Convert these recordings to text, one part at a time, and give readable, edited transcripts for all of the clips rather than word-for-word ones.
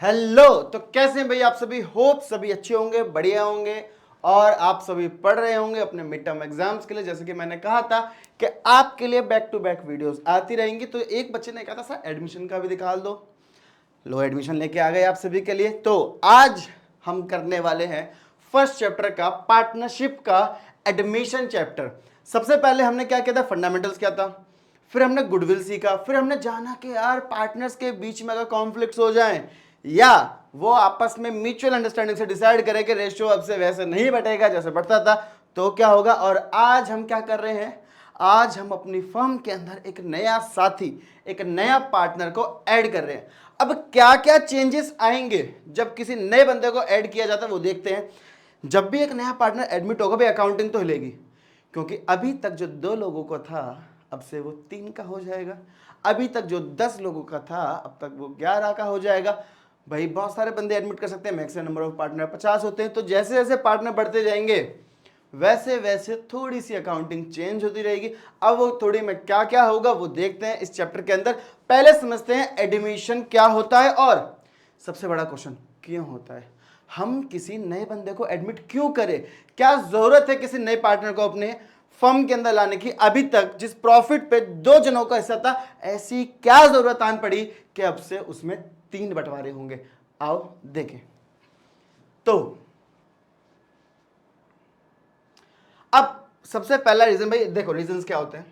Hello. तो कैसे हैं भाई आप सभी? होप सभी अच्छे होंगे, बढ़िया होंगे और आप सभी पढ़ रहे होंगे अपने मिड टर्म एग्जाम्स के लिए। जैसे कि मैंने कहा था कि आपके लिए बैक टू बैक वीडियोस आती रहेंगी। तो एक बच्चे ने कहा था सर एडमिशन का भी दिखा दो। लो एडमिशन लेके आ गए आप सभी के लिए। तो आज हम करने वाले हैं फर्स्ट चैप्टर का, पार्टनरशिप का एडमिशन चैप्टर। सबसे पहले हमने क्या किया था? फंडामेंटल्स क्या था, फिर हमने गुडविल सीखा, फिर हमने जाना कि यार पार्टनर्स के बीच में अगर कॉन्फ्लिक्ट्स हो जाएं या वो आपस में म्यूचुअल अंडरस्टैंडिंग से डिसाइड करें कि रेशियो अब से वैसे नहीं बढ़ेगा जैसे बढ़ता था तो क्या होगा। और आज हम क्या कर रहे हैं? आज हम अपनी फर्म के अंदर एक नया साथी, एक नया पार्टनर को ऐड कर रहे हैं। अब क्या क्या चेंजेस आएंगे जब किसी नए बंदे को ऐड किया जाता है वो देखते हैं। जब भी एक नया पार्टनर एडमिट होगा भाई अकाउंटिंग तो हिलेगी, क्योंकि अभी तक जो 2 लोगों का था अब से वो 3 का हो जाएगा। अभी तक जो 10 लोगों का था अब तक वो 11 का हो जाएगा। भाई बहुत सारे बंदे एडमिट कर सकते हैं, मैक्सिमम नंबर ऑफ पार्टनर 50 होते हैं। तो जैसे जैसे पार्टनर बढ़ते जाएंगे वैसे वैसे थोड़ी सी अकाउंटिंग चेंज होती रहेगी। अब वो थोड़ी में क्या क्या होगा वो देखते हैं इस चैप्टर के अंदर। पहले समझते हैं एडमिशन क्या होता है और सबसे बड़ा क्वेश्चन क्यों होता है। हम किसी नए बंदे को एडमिट क्यों करें? क्या जरूरत है किसी नए पार्टनर को अपने फर्म के अंदर लाने की? अभी तक जिस प्रॉफिट पे 2 जनों का हिस्सा था, ऐसी क्या जरूरत आन पड़ी कि अब से उसमें 3 बंटवारे होंगे? आओ देखें। तो अब सबसे पहला रीजन, भाई देखो रीजंस क्या होते हैं।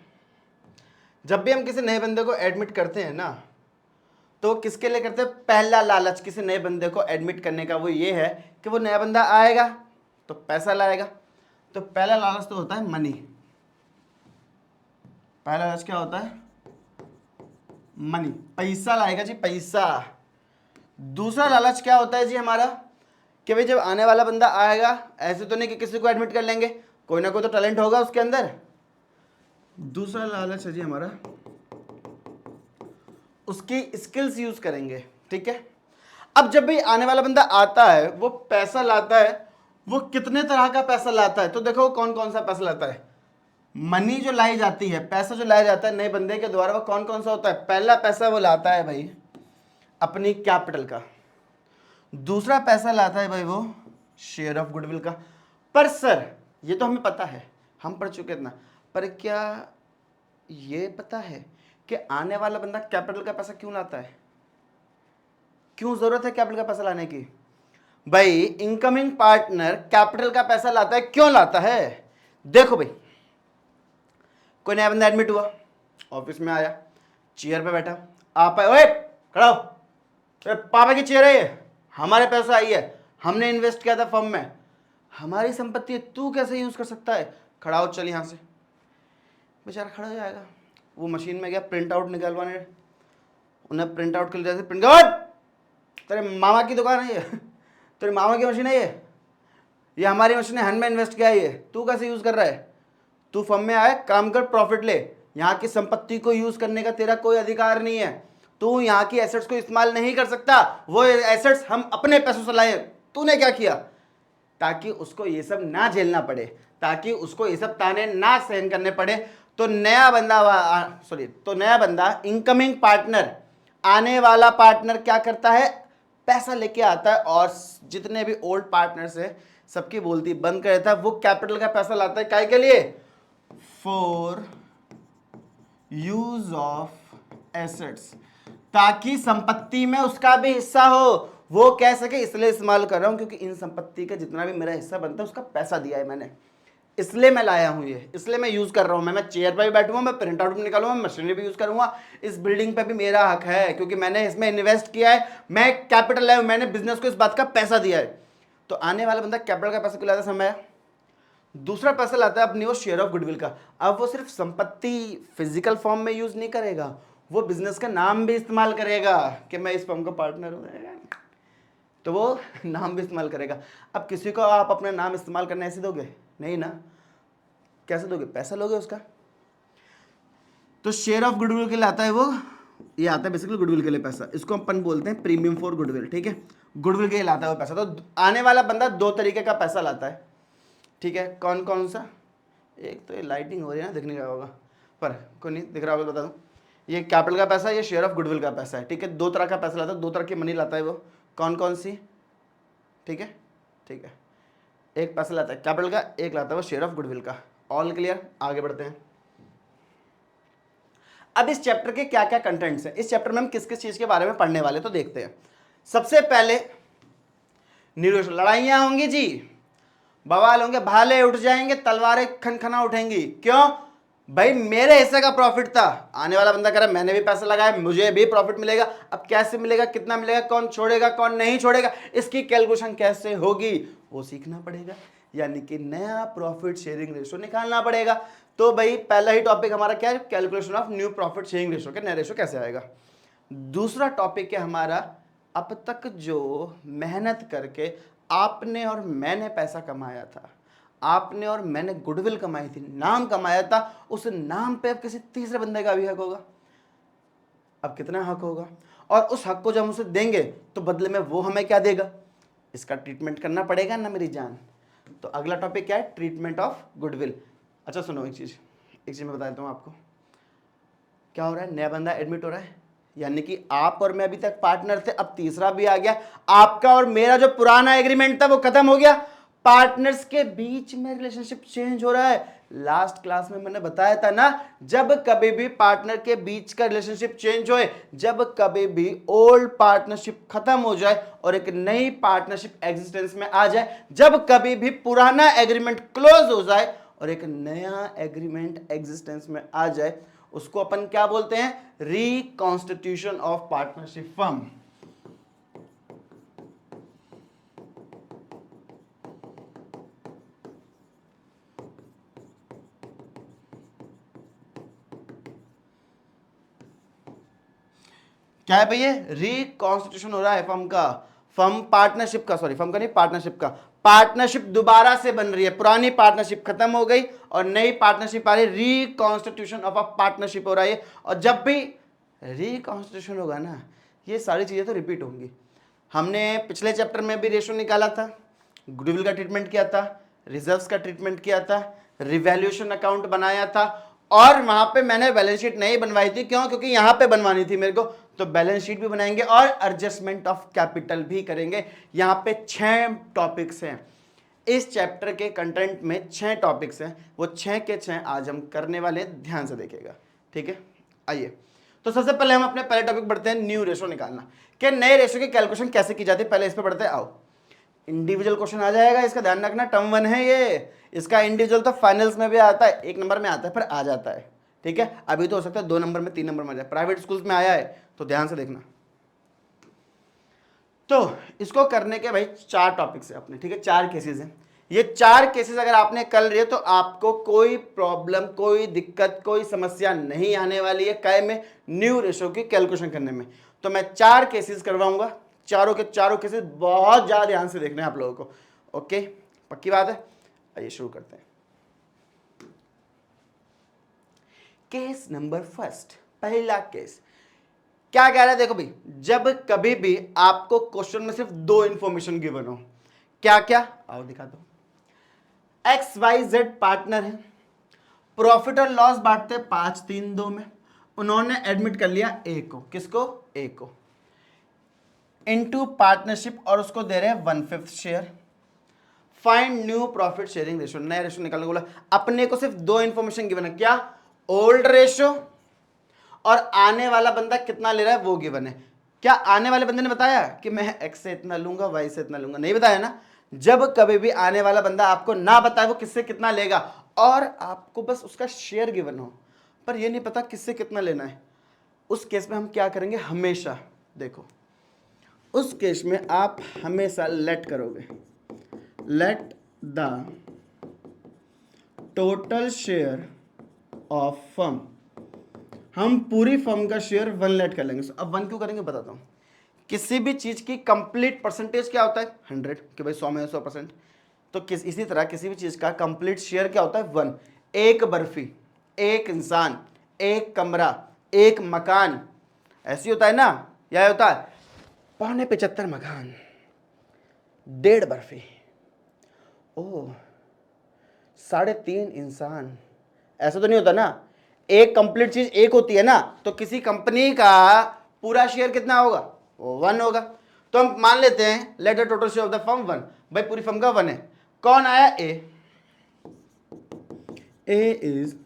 जब भी हम किसी नए बंदे को एडमिट करते हैं ना, तो किसके लिए करते हैं? पहला लालच किसी नए बंदे को एडमिट करने का वो ये है कि वो नया बंदा आएगा तो पैसा लाएगा। तो पहला लालच तो होता है मनी। पहला लालच क्या होता है? मनी, पैसा लाएगा जी, पैसा। दूसरा लालच क्या होता है जी हमारा? कि भाई जब आने वाला बंदा आएगा, ऐसे तो नहीं कि किसी को एडमिट कर लेंगे, कोई ना कोई तो टैलेंट होगा उसके अंदर। दूसरा लालच है जी हमारा, उसकी स्किल्स यूज करेंगे। ठीक है। अब जब भी आने वाला बंदा आता है वो पैसा लाता है, वो कितने तरह का पैसा लाता है? तो देखो कौन कौन सा पैसा लाता है। मनी जो लाई जाती है, पैसा जो लाया जाता है नए बंदे के द्वारा, वो कौन कौन सा होता है? पहला पैसा वो लाता है भाई अपनी कैपिटल का। दूसरा पैसा लाता है भाई वो शेयर ऑफ गुडविल का। पर सर ये तो हमें पता है, हम पढ़ चुके इतना, पर क्या ये पता है कि आने वाला बंदा कैपिटल का पैसा क्यों लाता है? क्यों जरूरत है कैपिटल का पैसा लाने की? भाई इनकमिंग पार्टनर कैपिटल का पैसा लाता है, क्यों लाता है? देखो भाई, कोई नया बंदा एडमिट हुआ, ऑफिस में आया, चेयर पे बैठा, आप आए, ओए खड़ा हो, पापा की चेयर है ये, हमारे पैसा आई है, हमने इन्वेस्ट किया था फर्म में, हमारी संपत्ति है, तू कैसे यूज कर सकता है? खड़ा हो, चल यहां से। बेचारा खड़ा हो जाएगा, वो मशीन में गया प्रिंट आउट निकलवाने, उन्हें प्रिंट आउट कर लिया, प्रिंट आउट, तेरे मामा की दुकान है ये, तेरे मामा की मशीन है ये हमारी मशीन है, हमने इन्वेस्ट किया है, ये तू कैसे यूज कर रहा है? तू फर्म में आए, काम कर, प्रॉफिट ले, यहाँ की संपत्ति को यूज करने का तेरा कोई अधिकार नहीं है। तू यहाँ की एसेट्स को इस्तेमाल नहीं कर सकता, वो एसेट्स हम अपने पैसों से लाए। तूने क्या किया? ताकि उसको ये सब ना झेलना पड़े, ताकि उसको ये सब ताने ना सहन करने पड़े। तो नया बंदा इनकमिंग पार्टनर, आने वाला पार्टनर क्या करता है? पैसा लेके आता है और जितने भी ओल्ड पार्टनर्स है सबकी बोलती बंद कर देता है। वो कैपिटल का पैसा लाता है काय के लिए? फॉर यूज ऑफ एसेट्स, ताकि संपत्ति में उसका भी हिस्सा हो, वो कह सके इसलिए इस्तेमाल कर रहा हूं क्योंकि इन संपत्ति का जितना भी मेरा हिस्सा बनता है उसका पैसा दिया है मैंने, इसलिए मैं लाया हूं ये, इसलिए मैं यूज कर रहा हूं। मैं चेयर पर भी बैठूंगा, मैं प्रिंट आउट भी निकालूंगा, मशीनरी भी यूज करूंगा, इस बिल्डिंग पे भी मेरा हक है क्योंकि मैंने इसमें इन्वेस्ट किया है, मैं कैपिटल लाया हूं, मैंने बिजनेस को इस बात का पैसा दिया है। तो आने वाला बंदा कैपिटल का पैसा क्यों लाता समय? दूसरा पैसा लाता है अपनी वो शेयर ऑफ गुडविल का। अब वो सिर्फ संपत्ति फिजिकल फॉर्म में यूज नहीं करेगा, वो बिजनेस का नाम भी इस्तेमाल करेगा कि मैं इस फर्म का पार्टनर हूं, तो वो नाम भी इस्तेमाल करेगा। अब किसी को आप अपना नाम इस्तेमाल करने ऐसे दोगे? नहीं ना, कैसे दोगे? पैसा लोगे उसका। तो शेयर ऑफ गुडविल के लिए आता है वो, ये आता है बेसिकली गुडविल के लिए पैसा, इसको अपन बोलते हैं प्रीमियम फॉर गुडविल। ठीक है, गुडविल के लिए लाता है वो पैसा। तो आने वाला बंदा 2 तरीके का पैसा लाता है। ठीक है, कौन कौन सा? एक तो ये लाइटिंग हो रही है ना, दिख नहीं रहा होगा, पर कोई नहीं दिख रहा होगा बता दूं, ये कैपिटल का पैसा, ये शेयर ऑफ गुडविल का पैसा है। ठीक है, 2 तरह का पैसा लाता है, 2 तरह की मनी लाता है वो। कौन कौन सी, ठीक है, ठीक है। एक पैसा लाता है कैपिटल का, एक लाता है वो शेयर ऑफ गुडविल का। ऑल क्लियर, आगे बढ़ते हैं। अब इस चैप्टर के क्या क्या कंटेंट्स हैं, इस चैप्टर में हम किस किस चीज के बारे में पढ़ने वाले, तो देखते हैं। सबसे पहले न्यूरोशो, लड़ाइयां होंगी जी, बवाल होंगे, भाले उठ जाएंगे, तलवारें खनखना उठेंगी। क्यों भाई, मेरे हिस्से का प्रॉफिट था, आने वाला बंदा कह रहा है मैंने भी पैसा लगाया, मुझे भी प्रॉफिट मिलेगा। अब कैसे मिलेगा, कितना मिलेगा, कौन छोड़ेगा कौन नहीं छोड़ेगा, इसकी कैलकुलेशन कैसे होगी वो सीखना पड़ेगा, यानी कि नया प्रॉफिट शेयरिंग रेशो निकालना पड़ेगा। तो भाई पहला ही टॉपिक हमारा क्या है, calculation of new profit sharing ratio के नया रेशो कैसे आएगा। दूसरा टॉपिक है हमारा, अब तक जो मेहनत करके आपने और मैंने पैसा कमाया था, आपने और मैंने गुडविल कमाई थी, नाम कमाया था, उस नाम पे अब किसी तीसरे बंदे का भी हक होगा। अब कितना हक होगा, और उस हक को जब हम उसे देंगे तो बदले में वो हमें क्या देगा, इसका ट्रीटमेंट करना पड़ेगा ना मेरी जान। तो अगला टॉपिक क्या है, ट्रीटमेंट ऑफ गुडविल। अच्छा सुनो, एक चीज मैं बता देता हूँ आपको। क्या हो रहा है, नया बंदा एडमिट हो रहा है, यानी कि आप और मैं अभी तक पार्टनर थे, अब तीसरा भी आ गया। आपका और मेरा जो पुराना एग्रीमेंट था वो खत्म हो गया, पार्टनर्स के बीच में रिलेशनशिप चेंज हो रहा है। लास्ट क्लास में मैंने बताया था ना, जब कभी भी पार्टनर के बीच का रिलेशनशिप चेंज होए, जब कभी भी ओल्ड पार्टनरशिप खत्म हो जाए और एक नई पार्टनरशिप एग्जिस्टेंस में आ जाए, जब कभी भी पुराना एग्रीमेंट क्लोज हो जाए और एक नया एग्रीमेंट एग्जिस्टेंस में आ जाए, उसको अपन क्या बोलते हैं, रिकॉन्स्टिट्यूशन ऑफ पार्टनरशिप फर्म। क्या है भैया, रिकॉन्स्टिट्यूशन हो रहा है फर्म का, फर्म पार्टनरशिप का, सॉरी फर्म का नहीं, पार्टनरशिप का। पार्टनरशिप दोबारा से बन रही है, पुरानी पार्टनरशिप खत्म हो गई और नई पार्टनरशिप आ रही है, रिकॉन्स्टिट्यूशन ऑफ अ पार्टनरशिप हो रहा है। और जब भी रिकॉन्स्टिट्यूशन होगा ना, ये सारी चीजें तो रिपीट होंगी। हमने पिछले चैप्टर में भी रेशो निकाला था, गुडविल का ट्रीटमेंट किया था, रिजर्व्स का ट्रीटमेंट किया था, रिवैल्यूएशन अकाउंट बनाया था, और वहां पे मैंने बैलेंस शीट नहीं बनवाई थी। क्यों, क्योंकि यहां पे बनवानी थी मेरे को, तो बैलेंस शीट भी बनाएंगे और एडजस्टमेंट ऑफ कैपिटल भी करेंगे। यहां पे 6 टॉपिक्स हैं इस चैप्टर के कंटेंट में, 6 टॉपिक्स हैं, वो 6 के 6 आज हम करने वाले, ध्यान से देखिएगा, ठीक है। आइए, तो सबसे पहले हम अपने पहले टॉपिक बढ़ते हैं, न्यू रेशो निकालना। कि नए रेशो की कैलकुलेशन कैसे की जाती है, पहले इस पे बढ़ते हैं। आओ, इंडिविजुअल क्वेश्चन आ जाएगा, इसका ध्यान रखना, टर्म 1 है ये, इसका इंडिविजुअल तो फाइनल्स में भी आता है, 1 नंबर में आता है, पर आ जाता है, ठीक है। अभी तो हो सकता है 2 नंबर में, 3 नंबर में आ जाए, प्राइवेट स्कूल्स में आया है, तो ध्यान से देखना। तो इसको करने के भाई 4 टॉपिक्स है अपने, ठीक है, 4 केसेस हैं। ये 4 केसेस अगर आपने कर लिए तो आपको कोई प्रॉब्लम, कोई दिक्कत, कोई समस्या नहीं आने वाली है काय में, न्यू रेशो की कैलकुलेशन करने में। तो मैं 4 केसेस करवाऊंगा, चारों के चारों केसेस बहुत ज्यादा ध्यान से देखना है आप लोगों को, ओके, पक्की बात है। आइए शुरू करते हैं। केस नंबर फर्स्ट, पहला केस क्या कह रहा है, देखो भाई, जब कभी भी आपको क्वेश्चन में सिर्फ 2 इंफॉर्मेशन गिवन हो, क्या क्या, आओ दिखा दो। XYZ पार्टनर है, प्रॉफिट और लॉस बांटते 5-3-2 में, उन्होंने एडमिट कर लिया ए को, किसको, ए को, इनटू पार्टनरशिप, और उसको दे रहे हैं 1/5 share. Find new profit sharing ratio, नया रेशो निकालने को बोला। अपने को सिर्फ 2 इंफॉर्मेशन गिवन है, क्या, ओल्ड रेशो और आने वाला बंदा कितना ले रहा है वो गिवन है। क्या आने वाले बंदे ने बताया कि मैं एक्स से इतना लूंगा, वाई से इतना लूंगा, नहीं बताया ना। जब कभी भी आने वाला बंदा आपको ना बताए वो किससे कितना लेगा, और आपको बस उसका शेयर गिवन हो, पर ये नहीं पता किससे कितना लेना है, उस केस में हम क्या करेंगे, हमेशा देखो, उस केस में आप हमेशा लेट करोगे, let the total share of firm, हम पूरी फर्म का शेयर 1 लेट कर लेंगे। अब 1 क्यों करेंगे बताता हूं। किसी भी चीज की कंप्लीट परसेंटेज क्या होता है, 100, कि भाई 100 में 100%। तो इसी तरह किसी भी चीज का कंप्लीट शेयर क्या होता है, 1। एक बर्फी, एक इंसान, एक कमरा, एक मकान, ऐसी होता है ना, यह होता है 75 मकान, 1.5 बर्फी, ओह 3.5 इंसान, ऐसा तो नहीं होता ना। एक कंप्लीट चीज एक होती है ना, तो किसी कंपनी का पूरा शेयर कितना होगा, वो 1 होगा। तो हम मान लेते हैं let the total share of the firm 1, भाई पूरी फर्म का 1 है। कौन आया? ए इज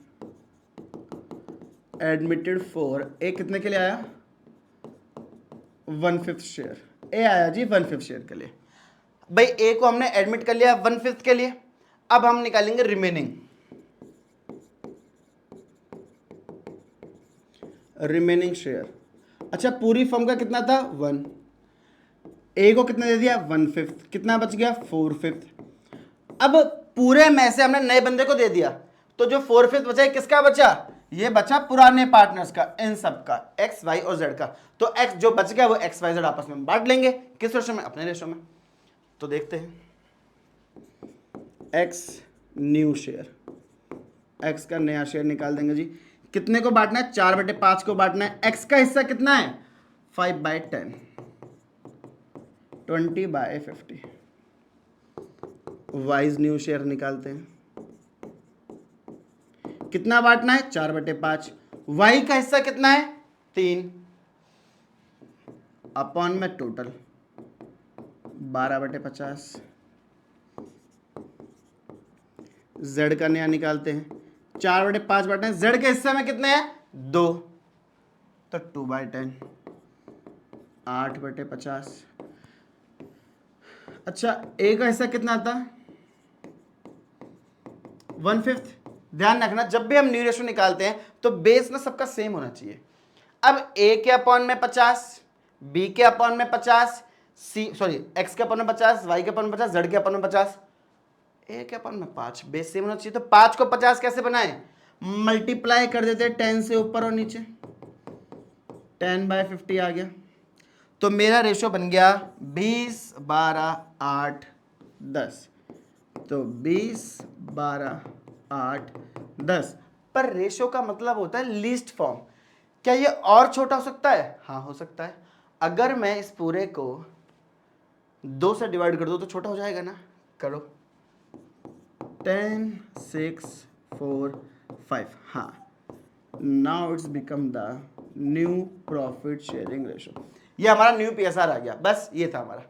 एडमिटेड फॉर, ए कितने के लिए आया? 1/5 शेयर। ए आया जी 1/5 शेयर के लिए। भाई ए को हमने एडमिट कर लिया 1/5 के लिए। अब हम निकालेंगे रिमेनिंग शेयर। अच्छा पूरी फर्म का कितना था? 1। ए को कितना दे दिया? 1/5। कितना बच गया? 4/5। अब पूरे में से हमने नए बंदे को दे दिया, तो जो 4/5 बचा है किसका बचा? ये बचा पुराने पार्टनर्स का, इन सब का, एक्स वाई और जेड का। तो एक्स जो बच गया वो एक्स वाई जेड आपस में बांट लेंगे। किस रेशो में? अपने रेशो में। तो देखते हैं, एक्स न्यू शेयर, एक्स का नया शेयर निकाल देंगे जी। कितने को बांटना है? 4/5 को बांटना है। एक्स का हिस्सा कितना है? 5/10, 20/50। वाइज न्यू शेयर निकालते हैं। कितना बांटना है? 4/5। वाई का हिस्सा कितना है? 3 अपॉन में टोटल 12/50। जेड का नया निकालते हैं। 4/5 बांटना है। जेड के हिस्से में कितने हैं? 2, तो 2/10, 8/50। अच्छा ए का हिस्सा कितना आता? 1/5। ध्यान रखना जब भी हम न्यू रेशो निकालते हैं तो बेस ना सबका सेम होना चाहिए। अब ए के अपॉन में 50, बी के अपॉन में 50, एक्स के अपॉन में 50, वाई के अपॉन में 50, जेड के अपॉन में 50, ए के अपॉन में 5। बेस सेम होना चाहिए। तो 5 को 50 कैसे बनाए? मल्टीप्लाई कर देते 10 से ऊपर और नीचे, 10/50 आ गया। तो मेरा रेशो बन गया 20, 12, 8, 10। तो 20, 12, 8, 10। पर रेशो का मतलब होता है लीस्ट फॉर्म। क्या ये और छोटा हो सकता है? हाँ हो सकता है। अगर मैं इस पूरे को 2 से डिवाइड कर दूं तो छोटा हो जाएगा ना। करो 10, 6, 4, 5। हाँ, now it's become the new profit sharing ratio. ये हमारा न्यू पीएसआर आ गया। बस ये था हमारा।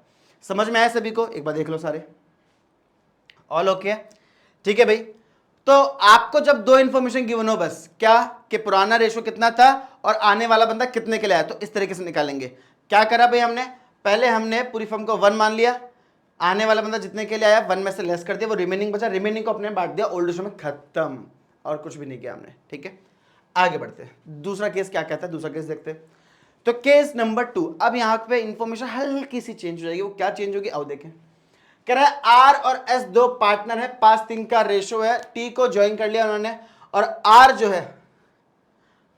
समझ में आया सभी को? एक बार देख लो सारे। All okay? ठीक है भाई। तो आपको जब 2 इंफॉर्मेशन गिवन हो, बस क्या कि पुराना रेशो कितना था और आने वाला बंदा कितने के लिए आया, तो इस तरीके से निकालेंगे। क्या करा भाई हमने? पहले हमने पूरी फर्म को 1 मान लिया, आने वाला बंदा जितने के लिए आया 1 में से लेस कर दिया, वो रिमेनिंग बचा, रिमेनिंग को अपने बांट दिया ओल्ड रेशो में, खत्म। और कुछ भी नहीं किया हमने। ठीक है, आगे बढ़ते हैं। दूसरा केस क्या कहता है? दूसरा केस देखते हैं। तो केस नंबर 2। अब यहां पे इंफॉर्मेशन हल्की सी चेंज हो जाएगी। वो क्या चेंज होगी आओ देखें। कह रहा है आर और एस 2 पार्टनर है, 5-3 का रेशो है, टी को ज्वाइन कर लिया उन्होंने, और आर जो है,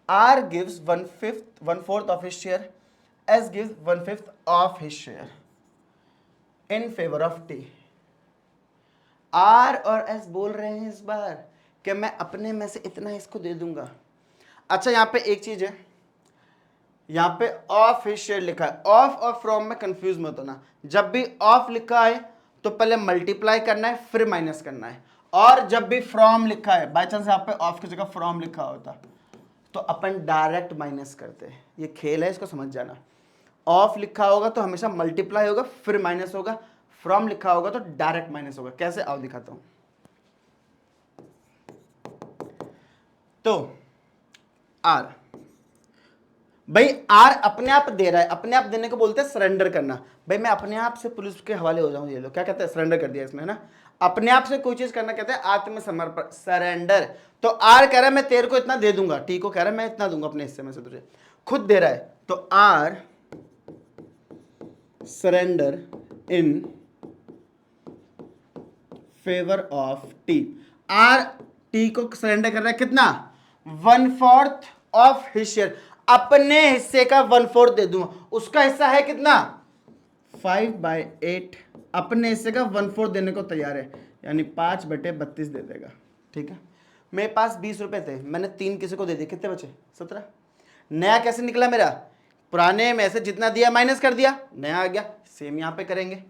R gives 1/4 of his share, S gives 1/5 of his share in favour of T. R और एस बोल रहे हैं इस बार कि मैं अपने में से इतना इसको दे दूंगा। अच्छा यहां पे एक चीज है, यहां पे ऑफ हिज शेयर लिखा है। ऑफ और फ्रॉम में कंफ्यूज मत होना। जब भी ऑफ लिखा है तो पहले मल्टीप्लाई करना है फिर माइनस करना है, और जब भी फ्रॉम लिखा है, बाय चांस यहाँ पे ऑफ की जगह फ्रॉम लिखा होता तो अपन डायरेक्ट माइनस करते हैं। ये खेल है, इसको समझ जाना। ऑफ लिखा होगा तो हमेशा मल्टीप्लाई होगा फिर माइनस होगा, फ्रॉम लिखा होगा तो डायरेक्ट माइनस होगा। कैसे आओ दिखाता हूं। तो आर, भाई आर अपने आप दे रहा है। अपने आप देने को बोलते हैं सरेंडर करना। भाई मैं अपने आप से पुलिस के हवाले हो जाऊं, ये लोग क्या कहते हैं? सरेंडर कर दिया इसमें, है ना। अपने आप से कोई चीज करना कहते हैं आत्मसमर्पण, सरेंडर। तो आर कह रहा है मैं तेरे को इतना दे दूंगा, टी को कह रहा है मैं इतना दूंगा अपने हिस्से में से तुझे, खुद दे रहा है। तो R surrender in favour of T. R T को सरेंडर कर रहा है कितना? 1/4 ऑफ हिज शेयर। अपने हिस्से का 1/4 दे दूंगा। उसका हिस्सा है कितना? 5/8। अपने हिस्से का 1/4 देने को तैयार है, यानी 5/32 दे देगा। ठीक है, मेरे पास 20 रुपए थे, मैंने 3 किसी को दे दिए, कितने बचे? 17। नया कैसे निकला मेरा? पुराने में से जितना दिया माइनस कर दिया, नया आ गया। सेम यहां पे करेंगे,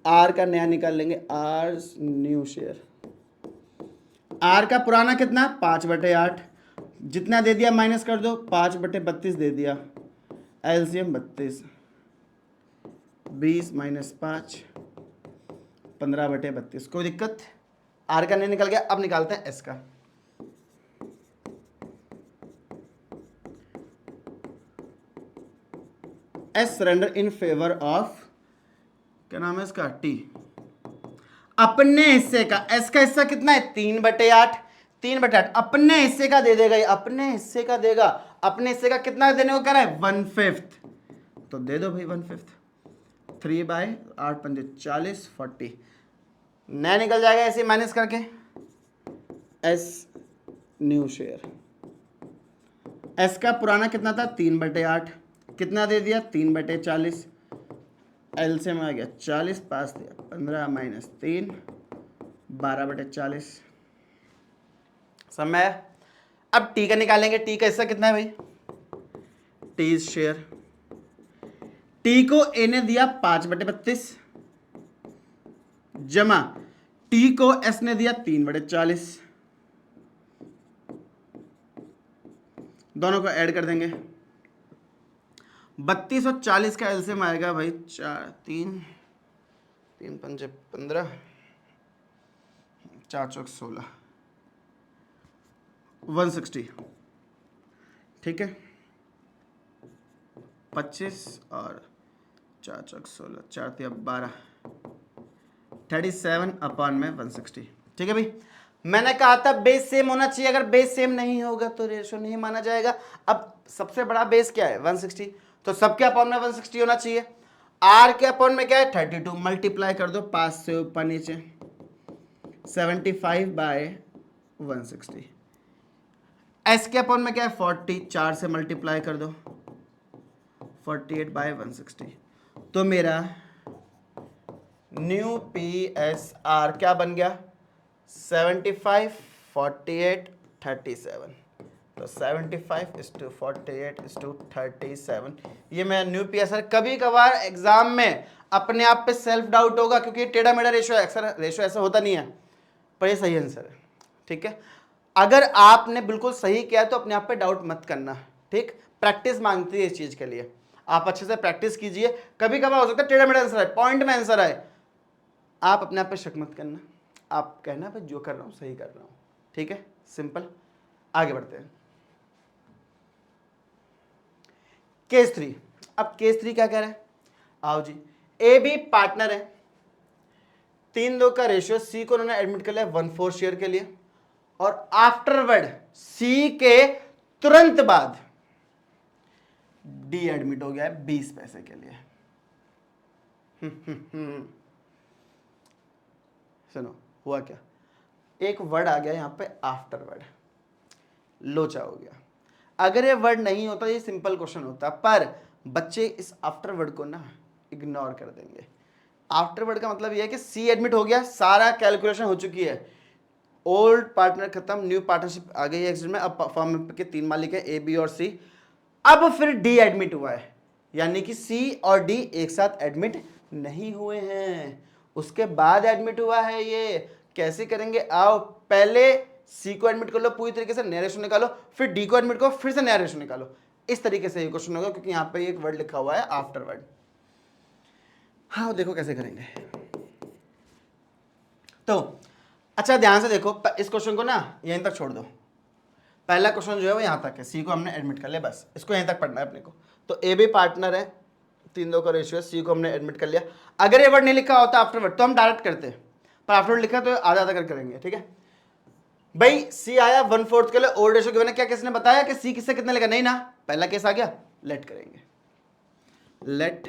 आर का नया निकाल लेंगे, आर न्यू शेयर। आर का पुराना कितना? 5/8। जितना दे दिया माइनस कर दो, 5/32 दे दिया, एलसीएम 32। 20 माइनस 5, 15/32। कोई दिक्कत? आर का नहीं निकल गया, अब निकालते हैं एस का। S surrender in favour of, क्या नाम है इसका, टी। अपने हिस्से का, एस का हिस्सा कितना है, 3/8। 3/8 अपने हिस्से का दे देगा, ये अपने हिस्से का देगा। अपने हिस्से का कितना देने को कह रहा है, 1/5, तो दे दो भाई 1/5। 3/8 40, नया निकल जाएगा ऐसे माइनस करके। एस न्यू शेयर, एस का पुराना कितना था, 3/8, कितना दे दिया, 3/40। एल से में आ गया 40, पास दिया 15 माइनस 3, 12/40। समय। अब टी का निकालेंगे, टी का हिस्सा कितना है भाई, टी शेयर। टी को ए ने दिया 5/32 जमा टी को एस ने दिया 3/40, दोनों को ऐड कर देंगे। 32 और 40 का एलसीएम आएगा भाई 3 5 15, 4 चौक 16, 160। ठीक है, 25 और 4 चौक 16, 4 तिया 12, 37/160। ठीक है भाई, मैंने कहा था बेस सेम होना चाहिए, अगर बेस सेम नहीं होगा तो रेशो नहीं माना जाएगा। अब सबसे बड़ा बेस क्या है, 160, तो सबके अपॉन में 160 होना चाहिए। आर के अपॉन में क्या है, 32, मल्टीप्लाई कर दो 5 से ऊपर नीचे, 75/160। एस के अपॉन में क्या है, 40, 4 से मल्टीप्लाई कर दो, 48/160। तो मेरा न्यू पी एस आर क्या बन गया, 75, 48, 37। तो 75:48:37। ये मैं न्यू पी एस आर। कभी कभार एग्जाम में अपने आप पे सेल्फ डाउट होगा, क्योंकि ये टेढ़ा मेढ़ा रेशो है, अक्सर रेशो ऐसा होता नहीं है, पर ये सही आंसर है। ठीक है, अगर आपने बिल्कुल सही किया तो अपने आप पे डाउट मत करना। ठीक, प्रैक्टिस मांगती है इस चीज के लिए, आप अच्छे से प्रैक्टिस कीजिए। कभी कभार हो सकता है टेढ़ा मेढ़ा आंसर है, पॉइंट में आंसर है, आप अपने आप पे शक मत करना, आप कहना भाई जो कर रहा हूं सही कर रहा हूं। ठीक है, सिंपल। आगे बढ़ते हैं, केस 3। अब केस 3 क्या कह रहा है, आओ जी, ए बी पार्टनर है, 3-2 का रेशियो, सी को उन्होंने एडमिट कर लिया 1/4 शेयर के लिए, और आफ्टरवर्ड सी के तुरंत बाद डी एडमिट हो गया है 20 पैसे के लिए। सुनो हुआ क्या, एक वर्ड आ गया यहां पे आफ्टरवर्ड, लोचा हो गया। अगर ये वर्ड नहीं होता ये सिंपल क्वेश्चन होता, पर बच्चे इस आफ्टर वर्ड को ना इग्नोर कर देंगे। आफ्टर वर्ड का मतलब ये है कि सी एडमिट हो गया, सारा कैलकुलेशन हो चुकी है, ओल्ड पार्टनर खत्म, न्यू पार्टनरशिप आ गई है एक्सिट में, अब फर्म के 3 मालिक है, ए बी और सी। अब फिर डी एडमिट हुआ है, यानी कि सी और डी एक साथ एडमिट नहीं हुए हैं, उसके बाद एडमिट हुआ है। ये कैसे करेंगे, आओ पहले सी को एडमिट कर लो पूरी तरीके से, नया रेशो निकालो, फिर डी को एडमिट करो, फिर से नया रेशो निकालो। इस तरीके से ये क्वेश्चन होगा, क्योंकि यहां पे एक वर्ड लिखा हुआ है आफ्टर वर्ड। हाँ देखो कैसे करेंगे। तो अच्छा ध्यान से देखो, इस क्वेश्चन को ना यहीं तक छोड़ दो, पहला क्वेश्चन जो है वो यहां तक है, सी को हमने एडमिट कर लिया, बस इसको यहीं तक पढ़ना है अपने को। तो ए बी पार्टनर है, 3-2 का रेशियो है, सी को हमने एडमिट कर लिया। अगर ये वर्ड नहीं लिखा होता आफ्टर वर्ड तो हम डायरेक्ट करते, पर आफ्टर वर्ड लिखा तो आधा आधा कर करेंगे। ठीक है भाई, सी आया 1/4 के लिए, ओल्ड रेशियो गिवन है, क्या किसने बताया कि सी किससे कितना लेगा, नहीं ना, पहला केस आ गया, लेट करेंगे, let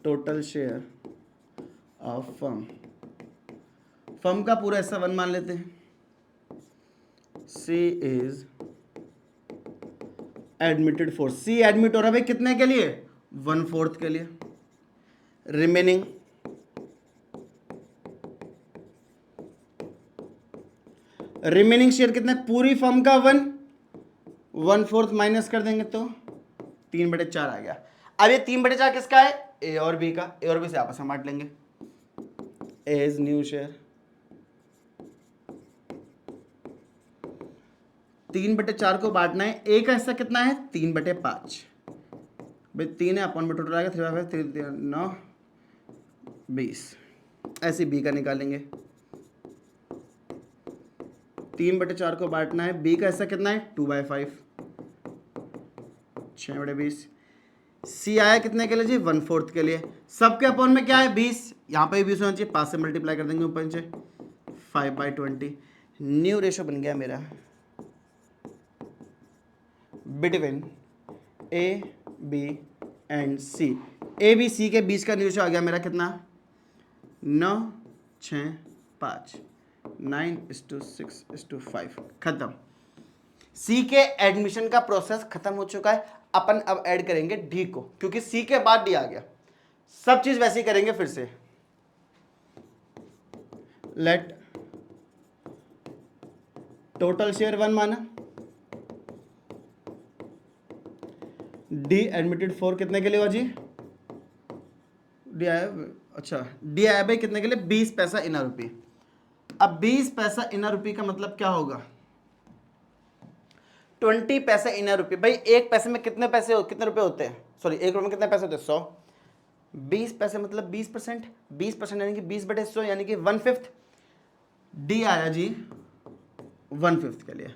total share of firm, firm का पूरा हिस्सा 1 मान लेते हैं, C is admitted for, C admit हो रहा है भाई कितने के लिए, 1/4 के लिए, रिमेनिंग शेयर कितना है, पूरी फर्म का 1/4 माइनस कर देंगे तो 3/4 आ गया। अब ये 3/4 किसका है, ए और बी का, ए और बी से आपस में बांट लेंगे, एज न्यू शेयर, 3/4 को बांटना है, ए का हिस्सा कितना है 3/5, भाई 3 है, अपॉन में टोटल आएगा 3/5, 3 9 20। ऐसे बी का निकालेंगे। 3/4 को बांटना है, बी का हिस्सा कितना है 2/5, 6/20। सी आया कितने के लिए जी 1/4 के लिए। सबके अपॉन में क्या है 20, यहाँ पे भी 20 होना चाहिए, 5 से मल्टीप्लाई कर देंगे ऊपर नीचे, 5/20। न्यू रेशो बन गया मेरा between A B and C. A B C के बीच का न्यू रेशो आ गया मेरा कितना 9:6:5, 9:6:5। खत्म। सी के एडमिशन का प्रोसेस खत्म हो चुका है। अपन अब ऐड करेंगे डी को, क्योंकि सी के बाद डी आ गया। सब चीज वैसे ही करेंगे फिर से। लेट टोटल शेयर 1 माना, डी एडमिटेड 4 कितने के लिए हुआ जी, डी आया, अच्छा डी आया भाई कितने के लिए 20 पैसा इनर रुपये। अब 20 पैसा इनर रुपये का मतलब क्या होगा 20 पैसे इनर रुपये। भाई एक पैसे में कितने पैसे कितने रुपए होते हैं, सॉरी 1 रुपये में कितने पैसे होते हैं 100। 20 पैसे मतलब 20%, 20% यानी कि 20/100 यानी कि 1/5। डी आया जी 1/5 के लिए।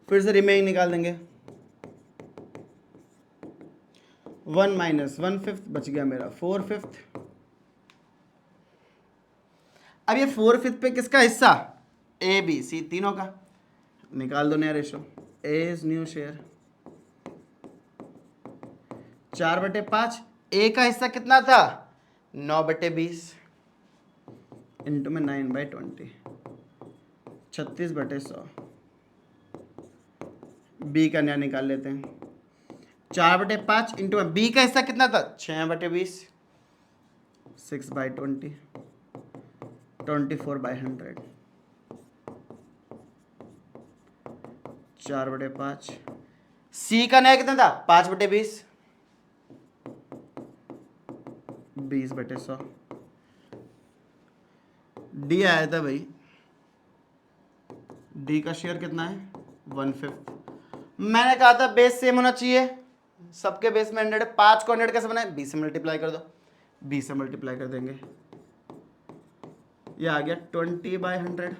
फिर से रिमेनिंग निकाल देंगे, 1 - 1/5 बच गया मेरा 4/5। अब ये 4/5 पे किसका हिस्सा, ए बी सी तीनों का। निकाल दो नया रेशो, एज न्यू शेयर 4/5। ए का हिस्सा कितना था 9/20 इंटू में 9/20, 36/100। बी का नया निकाल लेते हैं, 4/5 इंटू में बी का हिस्सा कितना था 6/20, 6/20, 24/100, 4/5। सी का नया कितना था 5/20, 20/100। डी आया था भाई, डी का शेयर कितना है 1/5। मैंने कहा था बेस सेम होना चाहिए, सबके बेस में 100 है। 5 को 100 कैसे बनाए 20 से मल्टीप्लाई कर दो, 20 से मल्टीप्लाई कर देंगे, ये आ गया 20/100।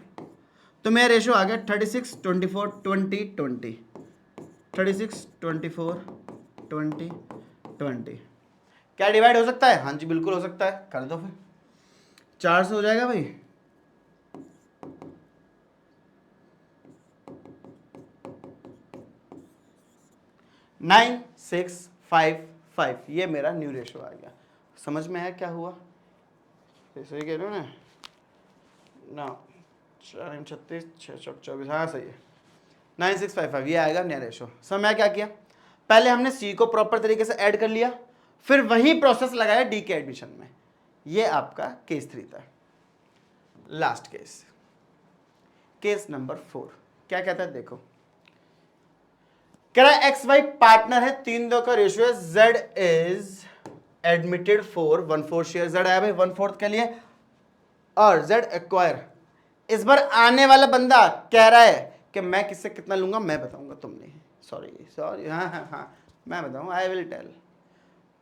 तो मेरा रेशो आ गया 36 24 20 20, 36 24 20 20। क्या डिवाइड हो सकता है, हाँ जी बिल्कुल हो सकता है, कर दो फिर। 4 से हो जाएगा भाई, 9:6:5:5। ये मेरा न्यू रेशो आ गया। समझ में आया क्या हुआ, सही कह रहे हो ना 4 36 6 24, हाँ सही है 9:6:5:5 ये आएगा नया रेशो। समझ में क्या किया, पहले हमने सी को प्रॉपर तरीके से ऐड कर लिया, फिर वही प्रोसेस लगाया डी के एडमिशन में। ये आपका केस 3 था। लास्ट केस, केस नंबर 4 क्या कहता है देखो, कह रहा है एक्स वाई पार्टनर है, 3-2 का रेशियो है, Z is admitted for 1/4 share. Z आया भाई 1/4 के लिए, और जेड एक्वायर। इस बार आने वाला बंदा कह रहा है कि मैं किससे कितना लूंगा मैं बताऊंगा, तुम नहीं, सॉरी हाँ मैं बताऊंगा, आई विल टेल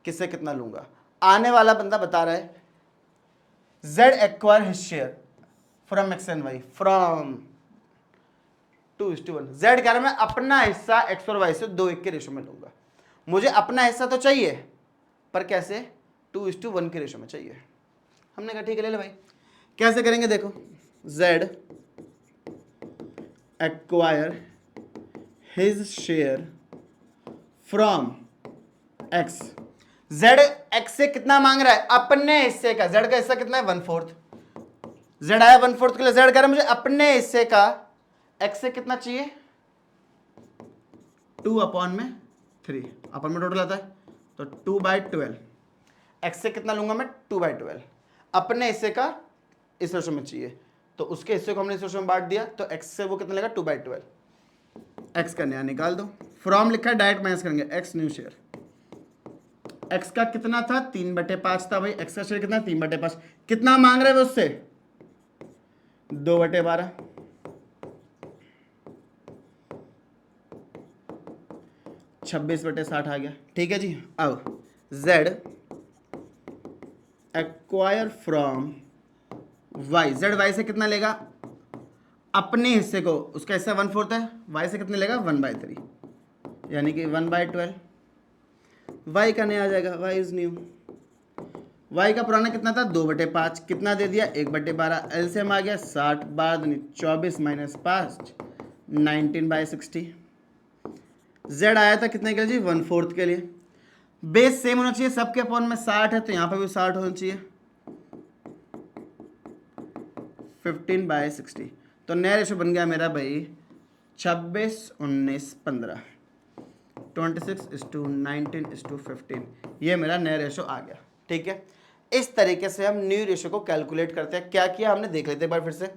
किससे कितना लूंगा। आने वाला बंदा बता रहा है Z acquire his share from X and Y from 2:1। Z कह रहा है मैं अपना हिस्सा एक्स और वाई से 2:1 के रेशो में लूंगा। मुझे अपना हिस्सा तो चाहिए पर कैसे 2:1 के रेशो में चाहिए। हमने कहा ठीक है ले ले भाई, कैसे करेंगे देखो, Z acquire his share from x. Z x से कितना मांग रहा है अपने हिस्से का, जेड का हिस्सा कितना है 1/4। जेड आया 1/4 के लिए, जेड कह रहा है मुझे अपने हिस्से का एक्स से कितना चाहिए 2/3, अपन में टोटल आता है तो 2/12। एक्स से कितना लूंगा मैं 2/12, अपने हिस्से का इस रेशो में चाहिए, तो उसके हिस्से को हमने इस रेशो में बांट दिया, तो एक्स से वो कितना लेगा 2/12। एक्स का नया निकाल दो, फ्रॉम लिखा है डायरेक्ट माइनस करेंगे, एक्स न्यू शेयर। एक्स का कितना था 3/5 था भाई, एक्स का शेयर कितना 3/5, कितना मांग रहे हैं वो उससे 2/12, 26/60 आ गया। ठीक है जी, अब Z acquire from Y, Z Y से कितना लेगा, अपने हिस्से को, उसका हिस्सा 1/4 है, वाई से कितने लेगा 1/3, यानी कि 1/12। वाई का नया आ जाएगा, वाई इज न्यू। वाई का पुराना कितना था 2/5, कितना दे दिया 1/12, एलसीएम आ गया 60, 24 - 5 19/60। जेड आया था कितने के लिए जी 1/4 के लिए। बेस सेम होना चाहिए, सबके अपॉन में 60 है तो यहाँ पर भी 60 होना चाहिए, 15/60। तो नया रेशो बन गया मेरा भाई 26:19:15, 26:19:15। ये मेरा नया रेशो आ गया। ठीक है, इस तरीके से हम न्यू रेशो को कैलकुलेट करते हैं। क्या किया हमने देख लेते एक बार फिर से।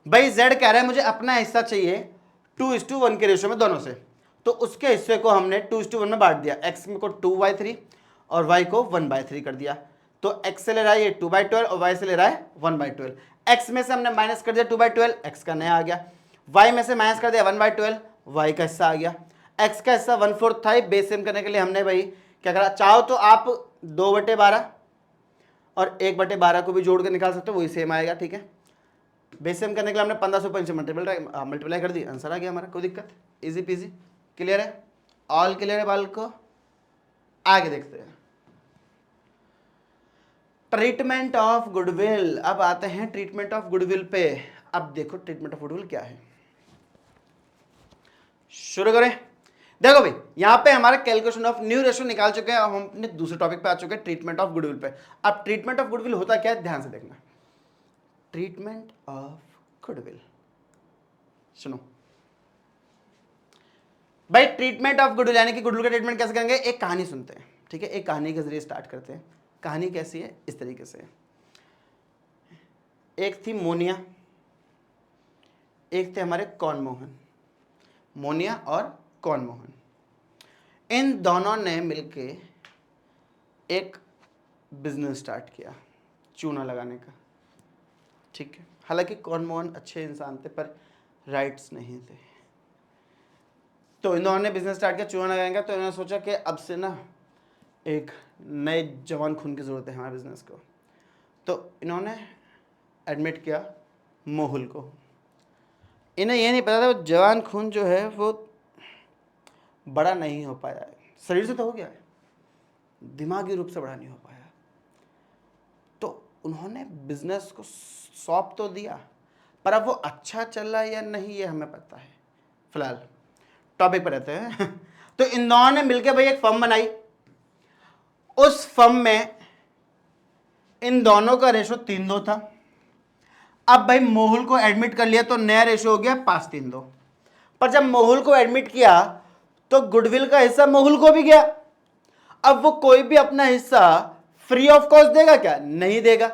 भाई जेड कह रहा है मुझे अपना हिस्सा चाहिए 2:1 के रेशो में दोनों से, तो उसके हिस्से को हमने 2:1 में बांट दिया। एक्स को 2/3 और वाई को 1/3 कर दिया। तो एक्स से ले रहा है ये 2/12 और वाई से ले रहा है 1/12। एक्स में से हमने माइनस कर दिया 2/12, एक्स का नया आ गया। वाई में से माइनस कर दिया 1/12, वाई का हिस्सा आ गया। एक्स का हिस्सा 1/4 था, बेस सेम करने के लिए हमने भाई क्या करा, चाहो तो आप 2/12 और 1/12 को भी जोड़ के निकाल सकते हो, वही सेम आएगा। ठीक है, बेस सेम करने के लिए हमने 1505 से मल्टीप्लाई कर दी, आंसर आ गया हमारा, कोई दिक्कत, इजी पीजी। क्लियर है, ऑल क्लियर है बाल को। आगे देखते हैं ट्रीटमेंट ऑफ गुडविल। अब आते हैं ट्रीटमेंट ऑफ गुडविल पे। अब देखो ट्रीटमेंट ऑफ गुडविल क्या है, शुरू करें। देखो भाई यहां पे हमारा कैलकुलेशन ऑफ न्यू रेशो निकाल चुके हैं, अब हम अपने दूसरे टॉपिक पे आ चुके हैं, ट्रीटमेंट ऑफ गुडविल पे। अब ट्रीटमेंट ऑफ गुडविल होता क्या है, ध्यान से देखना। ट्रीटमेंट ऑफ गुडविल, सुनो भाई, ट्रीटमेंट ऑफ गुडविल यानी कि गुडविल का ट्रीटमेंट कैसे करेंगे, एक कहानी सुनते हैं। ठीक है, एक कहानी के जरिए स्टार्ट करते हैं। कहानी कैसी है, इस तरीके से। एक थी मोनिया, एक थे हमारे कॉर्नमोहन। मोनिया और कॉर्नमोहन, इन दोनों ने मिलके एक बिजनेस स्टार्ट किया चूना लगाने का। ठीक है, हालांकि कॉर्नमोहन अच्छे इंसान थे पर राइट्स नहीं थे। तो इन दोनों ने बिजनेस स्टार्ट किया चूना लगाएंगे, तो इन्होंने सोचा कि अब से ना एक नए जवान खून की ज़रूरत है हमारे बिजनेस को। तो इन्होंने एडमिट किया मोहुल को। इन्हें ये नहीं पता था वो जवान खून जो है वो बड़ा नहीं हो पाया है, शरीर से तो हो गया है, दिमागी रूप से बड़ा नहीं हो पाया। तो उन्होंने बिजनेस को सौंप तो दिया, पर अब वो अच्छा चल रहा है या नहीं ये हमें पता है। फिलहाल टॉपिक पर रहते हैं। तो इन दोनों ने मिलकर भाई एक फर्म बनाई। उस फर्म में इन दोनों का रेशो 3:2 था। अब भाई मोहुल को एडमिट कर लिया तो नया रेशो हो गया 5:3:2। पर जब मोहुल को एडमिट किया तो गुडविल का हिस्सा मोहुल को भी गया। अब वो कोई भी अपना हिस्सा फ्री ऑफ कॉस्ट देगा क्या, नहीं देगा।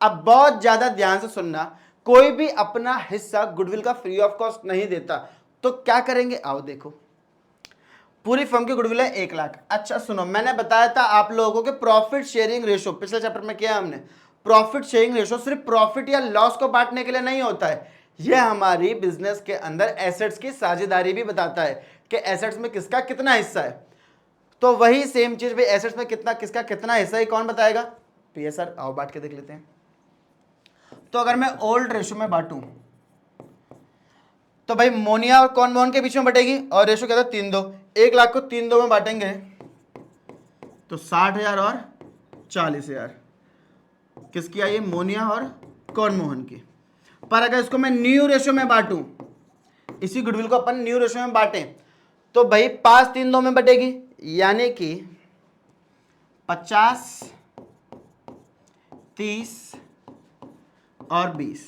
अब बहुत ज्यादा ध्यान से सुनना, कोई भी अपना हिस्सा गुडविल का फ्री ऑफ कॉस्ट नहीं देता, तो क्या करेंगे आओ देखो। पूरी फर्म की गुडविल है 1,00,000। अच्छा सुनो, मैंने बताया था आप लोगों को कि प्रॉफिट शेयरिंग रेशो पिछले चैप्टर में किया हमने। प्रॉफिट शेयरिंग रेशो सिर्फ प्रॉफिट या लॉस को बांटने के लिए नहीं होता है, यह हमारी बिजनेस के अंदर एसेट्स की साझेदारी भी बताता है कि एसेट्स में किसका कितना हिस्सा है। तो वही सेम चीज भाई, एसेट्स में कितना किसका कितना हिस्सा है कौन बताएगा, पीएसआर। आओ बांट के देख लेते हैं। तो अगर मैं ओल्ड रेशो में बांटूं तो भाई मोनिया और कॉर्नमोहन के बीच में बटेगी, और रेशो क्या था 3:2। 1,00,000 को 3:2 में बांटेंगे तो 60,000 और 40,000 किसकी आई, मोनिया और कॉर्नमोहन की। पर अगर इसको मैं न्यू रेशो में बांटूं, इसी गुडविल को अपन न्यू रेशो में बांटें, तो भाई 5:3:2 में बटेगी, यानी कि 50, 30 और 20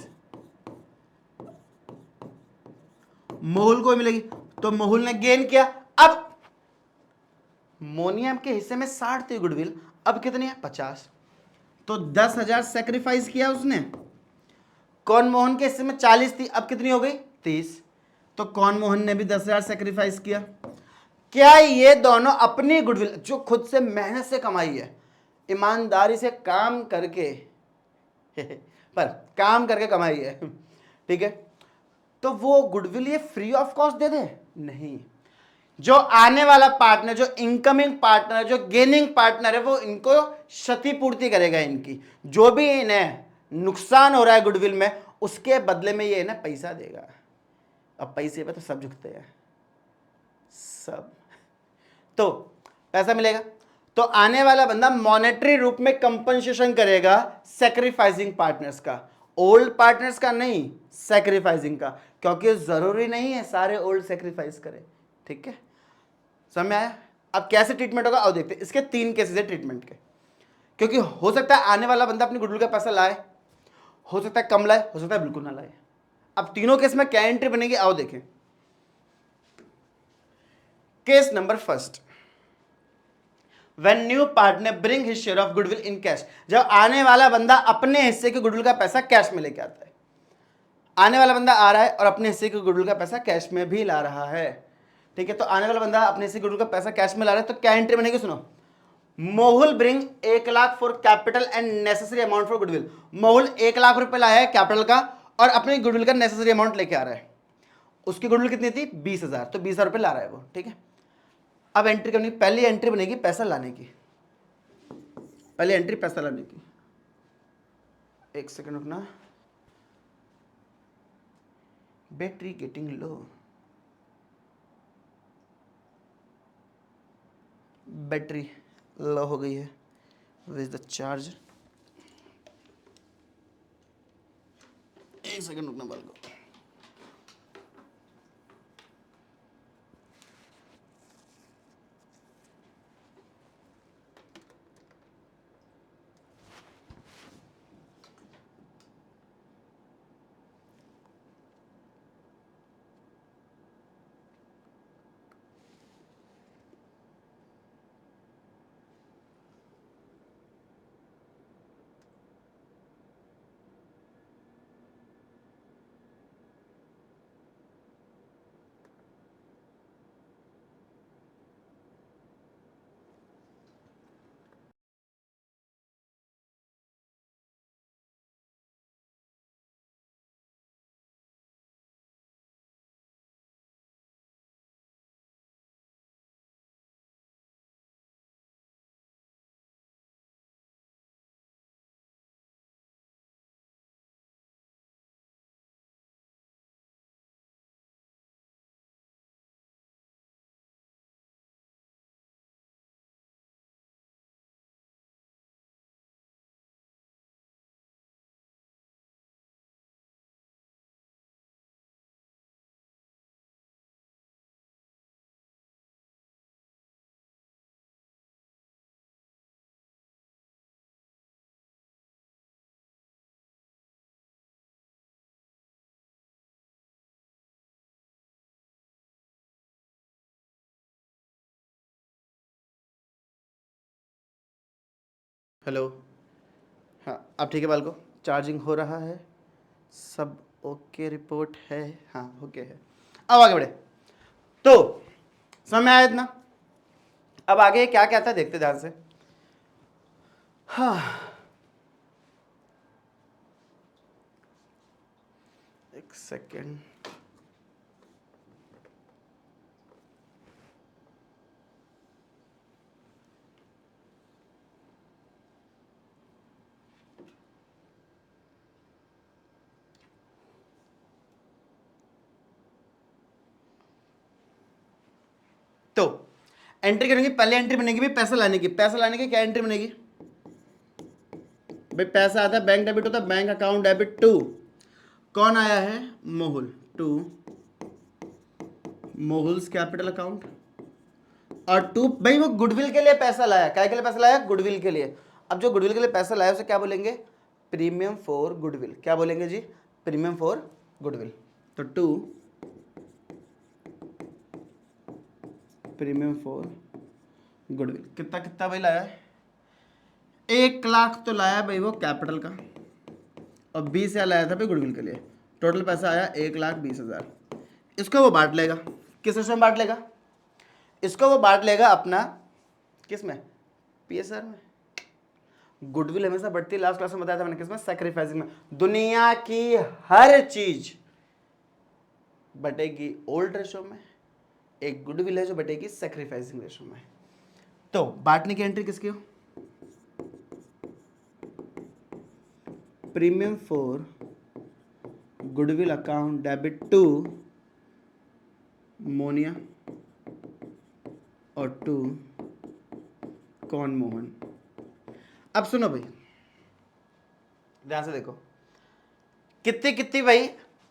मोहुल को मिलेगी। तो मोहुल ने गेन किया। अब मोनियम के हिस्से में 60 थी गुडविल, अब कितनी है 50, तो 10,000 सेक्रीफाइस किया उसने। कॉर्नमोहन के हिस्से में 40 थी, अब कितनी हो गई 30, तो कॉर्नमोहन ने भी 10,000 सेक्रीफाइस किया। क्या ये दोनों अपनी गुडविल जो खुद से मेहनत से कमाई है, ईमानदारी से काम करके पर काम करके कमाई है, ठीक है, तो वो गुडविल ये फ्री ऑफ कॉस्ट दे दे, नहीं। जो आने वाला पार्टनर, जो इनकमिंग पार्टनर, जो गेनिंग पार्टनर है, वो इनको क्षतिपूर्ति करेगा। इनकी जो भी इन्हें नुकसान हो रहा है गुडविल में, उसके बदले में ये इन्हें पैसा देगा। अब पैसे पे तो सब झुकते हैं, सब। तो पैसा मिलेगा, तो आने वाला बंदा मॉनेटरी रूप में कंपनसेशन करेगा सैक्रिफाइसिंग पार्टनर्स का, ओल्ड पार्टनर्स का नहीं, सैक्रिफाइसिंग का, क्योंकि जरूरी नहीं है सारे ओल्ड सैक्रिफाइस करें। ठीक है, समझ में आया? अब कैसे ट्रीटमेंट होगा, और देखते हैं। इसके 3 केसेस है ट्रीटमेंट के, क्योंकि हो सकता है आने वाला बंदा अपनी गुडविल का पैसा लाए, हो सकता है कम लाए, हो सकता है बिल्कुल ना लाए। अब तीनों केस में क्या एंट्री बनेगी, आओ देखें। Case number first, when new partner bring his share of goodwill in cash, जब आने वाला बंदा अपने हिस्से के गुडविल का पैसा कैश में लेके आता है। आने वाला बंदा आ रहा है और अपने हिस्से के गुडविल का पैसा कैश में भी ला रहा है। ठीक है, तो आने वाला बंदा अपने हिस्से के गुडविल का पैसा कैश में ला रहा है, तो क्या एंट्री बनेगी, सुनो। Mohul bring 1 lakh for capital and necessary amount for goodwill. Mohul 1 lakh रुपए लाया है कैपिटल का और अपने गुडविल का नेसेसरी अमाउंट लेके आ रहा है। उसकी गुडविल कितनी थी, 20,000, तो 20,000 रुपए ला रहा है वो। ठीक है, अब एंट्री करनी, पहली एंट्री बनेगी पैसा लाने की, पहली एंट्री पैसा लाने की। एक सेकंड रुकना, बैटरी गेटिंग लो, बैटरी लो हो गई है, विद द चार्जर। एक सेकंड रुकना बाल को। हेलो, हाँ अब ठीक है बाल को, चार्जिंग हो रहा है, सब ओके रिपोर्ट है, हाँ ओके है। अब आगे बढ़े, तो समझ में आया इतना। अब आगे क्या क्या था देखते ध्यान से। हाँ, एक सेकेंड, तो एंट्री करेंगे, पहले एंट्री बनेगी भी पैसा लाने की। पैसा लाने की क्या एंट्री बनेगी भाई, पैसा आता है बैंक डेबिट होता है, बैंक अकाउंट डेबिट टू, कौन आया है, मोहुल, टू मोहुल्स कैपिटल अकाउंट, और टू भाई वो गुडविल के लिए पैसा लाया, क्या के लिए पैसा लाया, गुडविल के लिए। अब जो गुडविल के लिए पैसा लाया उसे क्या बोलेंगे, प्रीमियम फॉर गुडविल। क्या बोलेंगे जी, प्रीमियम फॉर गुडविल। तो टू प्रीमियम फॉर गुडविल, कितना कितना भाई लाया है, 1 लाख तो लाया भाई वो कैपिटल का, और 20,000 लाया था भाई गुडविल के लिए। टोटल पैसा आया 1,20,000। इसको वो बांट लेगा, किस में बांट लेगा, इसको वो बांट लेगा अपना, किस में, पीएसआर में। गुडविल हमेशा बढ़ती है, लास्ट क्लास में बताया था मैंने, किस में, सैक्रिफाइसिंग में। दुनिया की हर चीज बटेगी ओल्ड रेशो में, एक गुडविल है जो बटेगी सैक्रिफाइसिंग रेशो में। तो बांटने की एंट्री किसकी हो? Premium for goodwill account debit to मोनिया और टू कौन मोहन। अब सुनो भाई, ध्यान से देखो, कितनी कितनी भाई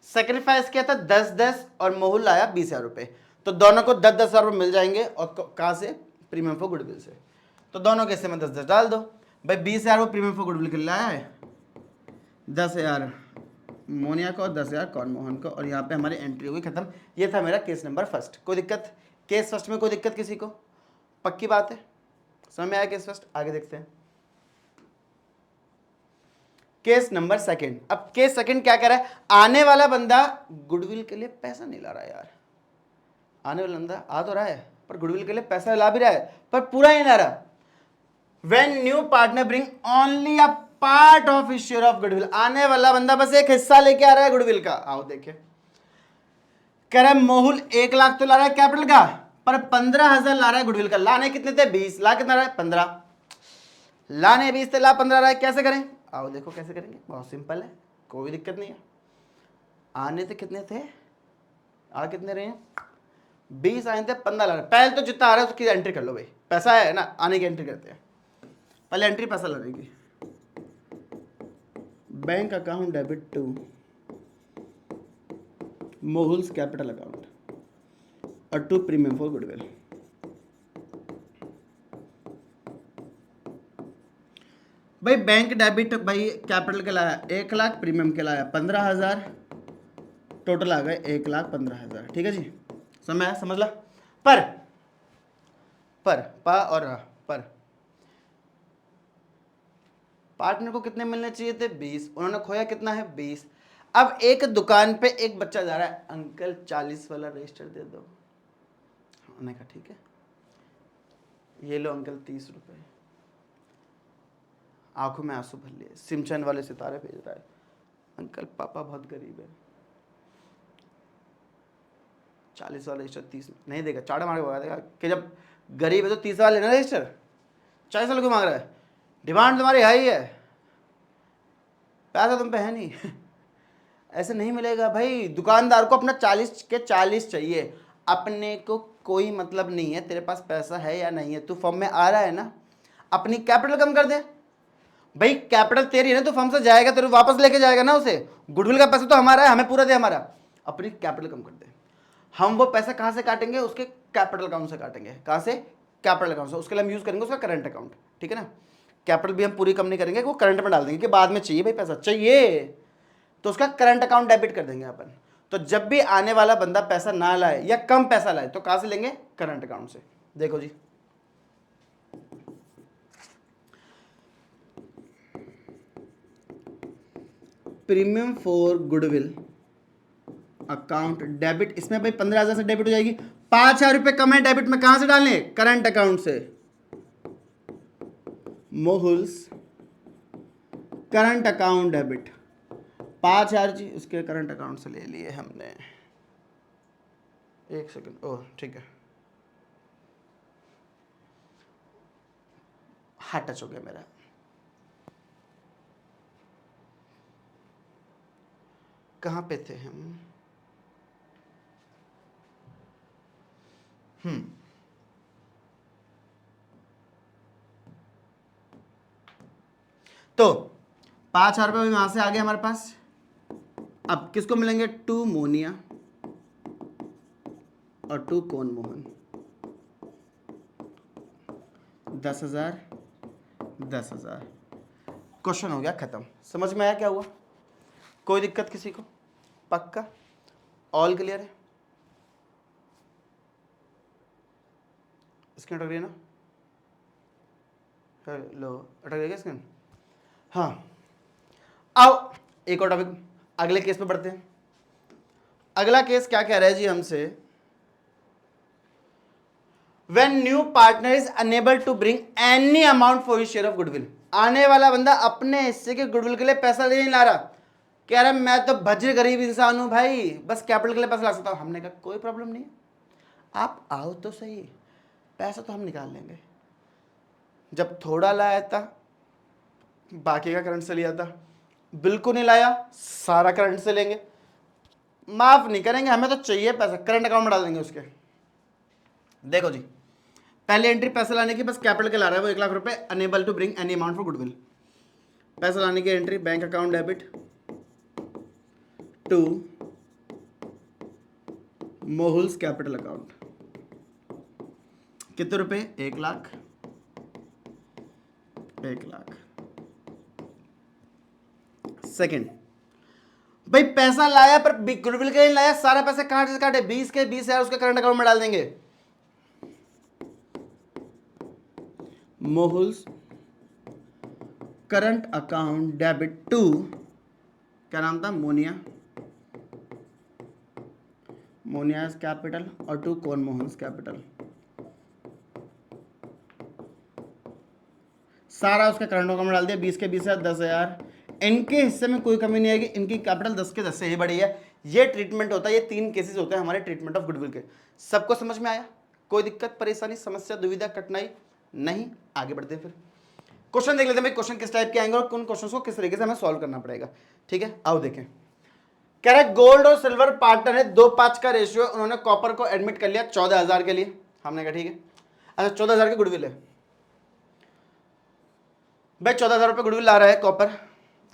सेक्रीफाइस किया था 10-10 और मोहुल लाया 20,000 रुपए, तो दोनों को 10-10,000 रुपए मिल जाएंगे। और कहां से? प्रीमियम फॉर गुडविल से। तो दोनों के हिस्से में 10-10 डाल दो भाई। 20,000 वो प्रीमियम फॉर गुडविल के लिए लाया है, 10,000 मोनिया को और 10,000 कौन मोहन को, और यहाँ पे हमारी एंट्री हुई खत्म। ये था मेरा केस नंबर फर्स्ट। कोई दिक्कत? केस फर्स्ट में कोई दिक्कत किसी को? पक्की बात है, समझ में आया केस फर्स्ट? आगे देखते हैं केस नंबर सेकंड। अब केस सेकंड क्या कह रहा है? आने वाला बंदा गुडविल के लिए पैसा नहीं ला रहा है यार। आने वाला बंदा आ तो रहा है पर गुडविल के लिए पैसा ला भी रहा है पर पूरा नहीं ला रहा। When new partner bring only a part of his share of goodwill, आने वाला बंदा बस एक हिस्सा लेके आ रहा है गुडविल का। आओ देखे, कह रहा है मोहुल 1 लाख तो ला रहा है कैपिटल का, पर 15,000 ला रहा है गुडविल का। लाने कितने थे? 20। ला कितना रहा है? 15। लाने 20 थे, ला 15 रहा है। कैसे करें? आओ देखो कैसे करेंगे, बहुत सिंपल है, कोई दिक्कत नहीं है। आने थे कितने थे? आ कितने रहे हैं? 20 आए थे, 15 ला रहे। पहले तो जितना आ रहा है उसकी एंट्री कर लो भाई। पैसा है ना, आने की एंट्री करते हैं। पहले एंट्री पैसा लाने की, bank account debit to Mohul's capital account और टू प्रीमियम फॉर गुडविल। भाई बैंक डेबिट भाई कैपिटल के लाया 1 लाख, प्रीमियम के लाया 15,000, टोटल आ गए 1,15,000। ठीक है जी, समझ ला। पर पा और पर पार्टनर को कितने मिलने चाहिए थे? 20। उन्होंने खोया कितना है? 20। अब एक दुकान पे एक बच्चा जा रहा है, अंकल 40 वाला रजिस्टर दे दो। उन्होंने कहा ठीक है, ये लो अंकल 30 रुपए। आंखों में आंसू भर लिए, सिमचन वाले सितारे भेज रहा है, अंकल पापा बहुत गरीब है, 40 वाला रजिस्टर 30 नहीं देगा, चाड़ा मार के भगा देगा कि जब गरीब है तो 30 वाला लेना रजिस्टर, 40 वाला क्यों मांग रहा है? डिमांड तुम्हारी हाई है, पैसा तुम पे है नहीं। ऐसे नहीं मिलेगा भाई। दुकानदार को अपना 40 के 40 चाहिए, अपने को कोई मतलब नहीं है तेरे पास पैसा है या नहीं है। तू फॉर्म में आ रहा है ना, अपनी कैपिटल कम कर दे भाई। कैपिटल तेरी है ना, तो फर्म से जाएगा, तेरे वापस लेके जाएगा ना उसे। गुडविल का पैसा तो हमारा है, हमें पूरा दे हमारा। अपनी कैपिटल कम कर दे। हम वो पैसा कहां से काटेंगे? उसके कैपिटल अकाउंट से काटेंगे। कहां से? कैपिटल अकाउंट से। उसके लिए हम यूज करेंगे उसका करंट अकाउंट। ठीक है ना, कैपिटल भी हम पूरी कम नहीं करेंगे, वो करंट में डाल देंगे कि बाद में चाहिए भाई, पैसा चाहिए तो उसका करंट अकाउंट डेबिट कर देंगे अपन। तो जब भी आने वाला बंदा पैसा ना लाए या कम पैसा लाए तो कहां से लेंगे? करंट अकाउंट से। देखो जी, premium for goodwill account debit, इसमें भाई 15,000 से डेबिट हो जाएगी। 5,000 रुपए कम है डेबिट में, कहां से डालने? करंट अकाउंट से। मोहुल्स करंट अकाउंट डेबिट 5,000 जी, उसके करंट अकाउंट से ले लिए हमने। एक सेकंड, ओह ठीक है, हाथ टच हो गया मेरा। कहां पे थे हम? तो 5,000 रुपये वहां से आ गए हमारे पास। अब किसको मिलेंगे? टू मोनिया और टू कौन मोहन। 10,000 10,000। क्वेश्चन हो गया खत्म। समझ में आया क्या हुआ? कोई दिक्कत किसी को? पक्का? ऑल क्लियर है? स्क्रीन अटक रही है ना? हेलो, अटक गया स्क्रीन? हाँ, आओ एक और टॉपिक, अगले केस पे बढ़ते हैं। अगला केस क्या कह रहा है जी हमसे? When new partner is unable to bring any amount for his share of goodwill, आने वाला बंदा अपने हिस्से के गुडविल के लिए पैसा नहीं ला रहा, कह रहा है मैं तो भज्र गरीब इंसान हूं भाई, बस कैपिटल के लिए पैसा ला सकता हूं। हमने कहा कोई प्रॉब्लम नहीं है, आप आओ तो सही, पैसा तो हम निकाल लेंगे। जब थोड़ा लाया था बाकी का करंट से लिया था, बिल्कुल नहीं लाया सारा करंट से लेंगे, माफ नहीं करेंगे, हमें तो चाहिए पैसा, करंट अकाउंट में डाल देंगे उसके। देखो जी, पहले एंट्री पैसा लाने की, बस कैपिटल के ला रहा है वो 1 लाख रुपए, unable to bring any amount for goodwill. पैसा लाने की entry, bank account debit to Mohul's capital account, कितने रुपए? 1 लाख। 1 लाख। सेकंड, भाई पैसा लाया पर गुडविल के लिए लाया, सारा पैसा कहां से काटे? 20 के 20,000 उसके करंट अकाउंट में डाल देंगे। मोहुल्स करंट अकाउंट डेबिट टू, क्या नाम था? मोनिया, मोनियाज कैपिटल, और टू कौन मोहन्स कैपिटल। सारा उसके करंट अकाउंट में डाल दिया, 20 के 20,000, 10,000। इनके हिस्से में कोई कमी नहीं आएगी, इनकी कैपिटल 10 के 10 से ही बड़ी है। ये ट्रीटमेंट होता है, ये 3 केसेस होते हैं हमारे ट्रीटमेंट ऑफ गुडविल के। सबको समझ में आया? कोई दिक्कत, परेशानी, समस्या, दुविधा, कठिनाई नहीं? आगे बढ़ते हैं फिर क्वेश्चन देख लेते हैं भाई, क्वेश्चन किस टाइप के आएंगे और उन क्वेश्चन को किस तरीके से हमें सॉल्व करना पड़ेगा। ठीक है, आओ देखें। कह रहा है गोल्ड और सिल्वर पार्टनर है, 2:5 का रेशियो, उन्होंने कॉपर को एडमिट कर लिया 14,000 के लिए। हमने कहा ठीक है। अच्छा, 14,000 की गुडविल है भाई, 14,000 रुपये गुडविल ला रहा है कॉपर,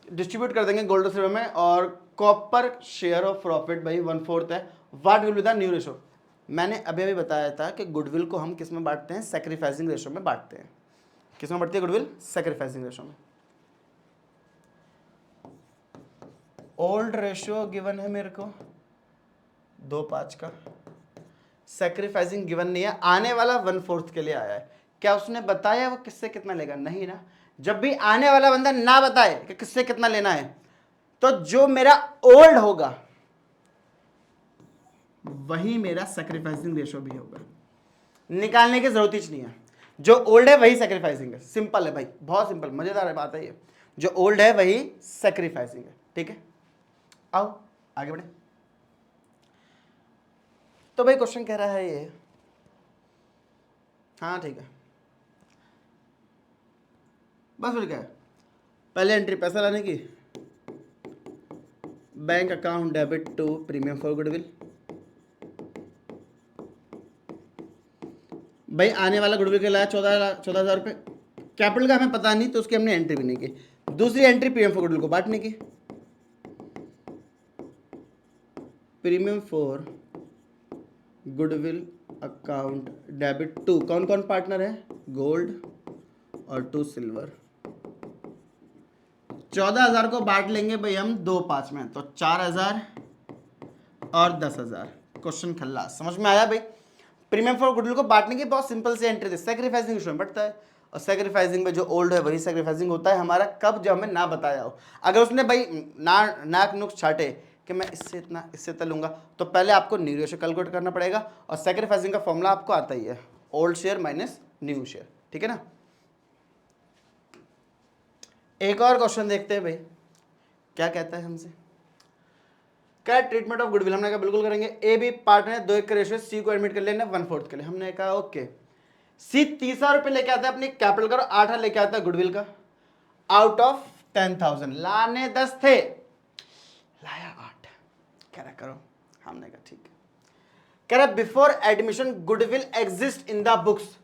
डिस्ट्रीब्यूट कर देंगे गोल्ड और सिल्वर में, और कॉपर शेयर ऑफ प्रॉफिट भाई 1/4 है। What will be the new ratio? मैंने अभी अभी बताया था कि गुडविल को हम किस में बांटते हैं? सैक्रिफाइसिंग रेशियो में बांटते हैं। किस में बढ़ती है गुडविल? सैक्रिफाइसिंग रेशियो में। ओल्ड रेशियो गिवन है मेरे को 2:5 का, सैक्रिफाइसिंग गिवन नहीं है, आने वाला 1/4 के लिए आया है। क्या उसने बताया वो किससे कितना लेगा? नहीं ना। जब भी आने वाला बंदा ना बताए कि किससे कितना लेना है, तो जो मेरा ओल्ड होगा वही मेरा सैक्रिफाइसिंग रेशियो भी होगा। निकालने की जरूरत ही नहीं है, जो ओल्ड है वही सैक्रिफाइसिंग है। सिंपल है भाई, बहुत सिंपल, मजेदार बात है ये। जो ओल्ड है वही सैक्रिफाइसिंग है। ठीक है, आओ आगे बढ़े। तो भाई क्वेश्चन कह रहा है ये, हाँ ठीक है, बस फिर क्या है, पहले एंट्री पैसा लाने की, bank account debit to premium for goodwill. भाई आने वाला गुडविल के लाया 14,000 रुपये, कैपिटल का हमें पता नहीं तो उसकी हमने एंट्री भी नहीं की। दूसरी एंट्री प्रीमियम फॉर गुडविल को बांटने की, premium for goodwill account debit to, कौन कौन पार्टनर है? गोल्ड और टू सिल्वर। 14,000 को बांट लेंगे भाई हम 2:5 में, तो 4,000 और 10,000। क्वेश्चन खल्लास, समझ में आया भाई? प्रीमियम फॉर गुडविल को बांटने की बहुत सिंपल सी एंट्री थी, सैक्रिफाइसिंग रेशियो में बढ़ता है, और सैक्रिफाइसिंग में जो ओल्ड है वही सैक्रिफाइसिंग होता है हमारा, कब? जब हमें ना बताया हो। अगर उसने भाई नाक नुक्स छाटे कि मैं इससे इतना लूंगा, तो पहले आपको न्यू रेशियो कैलकुलेट करना पड़ेगा, और सैक्रिफाइसिंग का फॉर्मूला आपको आता ही है, old share minus new share. ठीक है ना। एक और क्वेश्चन देखते हैं भाई, क्या कहता है हमसे। क्या ट्रीटमेंट ऑफ गुडविल? हमने कहा बिल्कुल करेंगे। ए बी पार्टनर है, 2:1 का रेशियो, सी को एडमिट कर लेना 1/4 के लिए। हमने कहा ओके। सी 30,000 रुपये लेके आता है अपनी कैपिटल का, 8 लेके आता है गुडविल का, आउट ऑफ 10,000। लाने 10 थे, लाया 8। कह रहा करो, हमने कहा ठीक है। कह रहा before admission goodwill exist in the books.